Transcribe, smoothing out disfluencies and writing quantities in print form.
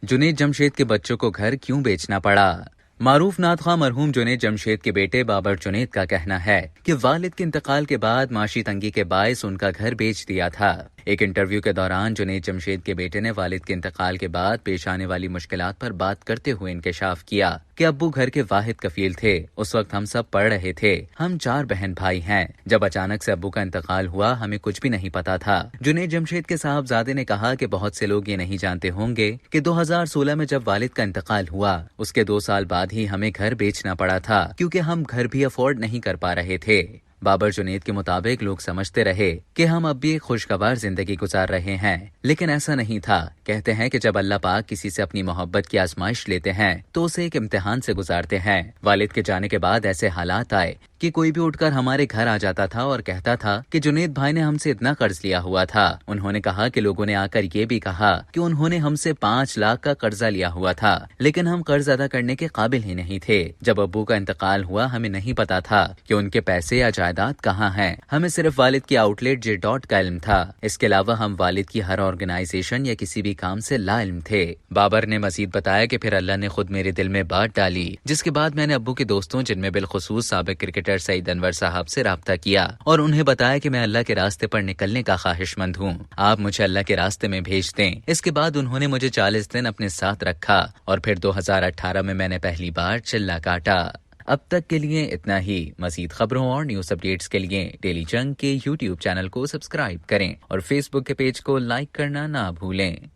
जुनैद जमशेद के बच्चों को घर क्यों बेचना पड़ा। मारूफ नातखा मरहूम जुनैद जमशेद के बेटे बाबर जुनैद का कहना है कि वालिद के इंतकाल के बाद माशी तंगी के बायस उनका घर बेच दिया था। एक इंटरव्यू के दौरान जुनैद जमशेद के बेटे ने वालिद के इंतकाल के बाद पेश आने वाली मुश्किलात पर बात करते हुए इंकशाफ किया कि अब्बू घर के वाहिद कफील थे। उस वक्त हम सब पढ़ रहे थे। हम 4 बहन भाई हैं। जब अचानक से अब्बू का इंतकाल हुआ हमें कुछ भी नहीं पता था। जुनैद जमशेद के साहबजादे ने कहा कि बहुत से लोग ये नहीं जानते होंगे कि 2016 में जब वालिद का इंतकाल हुआ उसके 2 साल बाद ही हमें घर बेचना पड़ा था, क्योंकि हम घर भी अफोर्ड नहीं कर पा रहे थे। बाबर जुनैद के मुताबिक लोग समझते रहे कि हम अब भी एक खुशगवार जिंदगी गुजार रहे हैं, लेकिन ऐसा नहीं था। कहते हैं कि जब अल्लाह पाक किसी से अपनी मोहब्बत की आजमाइश लेते हैं तो उसे एक इम्तिहान से गुजारते हैं। वालिद के जाने के बाद ऐसे हालात आए कि कोई भी उठकर हमारे घर आ जाता था और कहता था कि जुनैद भाई ने हमसे इतना कर्ज लिया हुआ था। उन्होंने कहा कि लोगों ने आकर ये भी कहा कि उन्होंने हमसे 5 लाख का कर्जा लिया हुआ था, लेकिन हम कर्ज अदा करने के काबिल ही नहीं थे। जब अब्बू का इंतकाल हुआ हमें नहीं पता था कि उनके पैसे या जायदाद कहाँ हैं। हमें सिर्फ वालिद की आउटलेट J. का इल्म था। इसके अलावा हम वालिद की हर ऑर्गेनाइजेशन या किसी भी काम से ला इल्म थे। बाबर ने मजीद बताया कि फिर अल्लाह ने खुद मेरे दिल में बात डाली, जिसके बाद मैंने अब्बू के दोस्तों जिनमें बिलखुसूस साबिक क्रिकेटर सईद अनवर साहब से राब्ता किया और उन्हें बताया कि मैं अल्लाह के रास्ते पर निकलने का ख्वाहिशमंद हूँ, आप मुझे अल्लाह के रास्ते में भेज दें। इसके बाद उन्होंने मुझे 40 दिन अपने साथ रखा और फिर 2018 में मैंने पहली बार चिल्ला काटा। अब तक के लिए इतना ही। मजीद खबरों और न्यूज अपडेट्स के लिए डेली जंग के YouTube चैनल को सब्सक्राइब करें और Facebook के पेज को लाइक करना ना भूलें।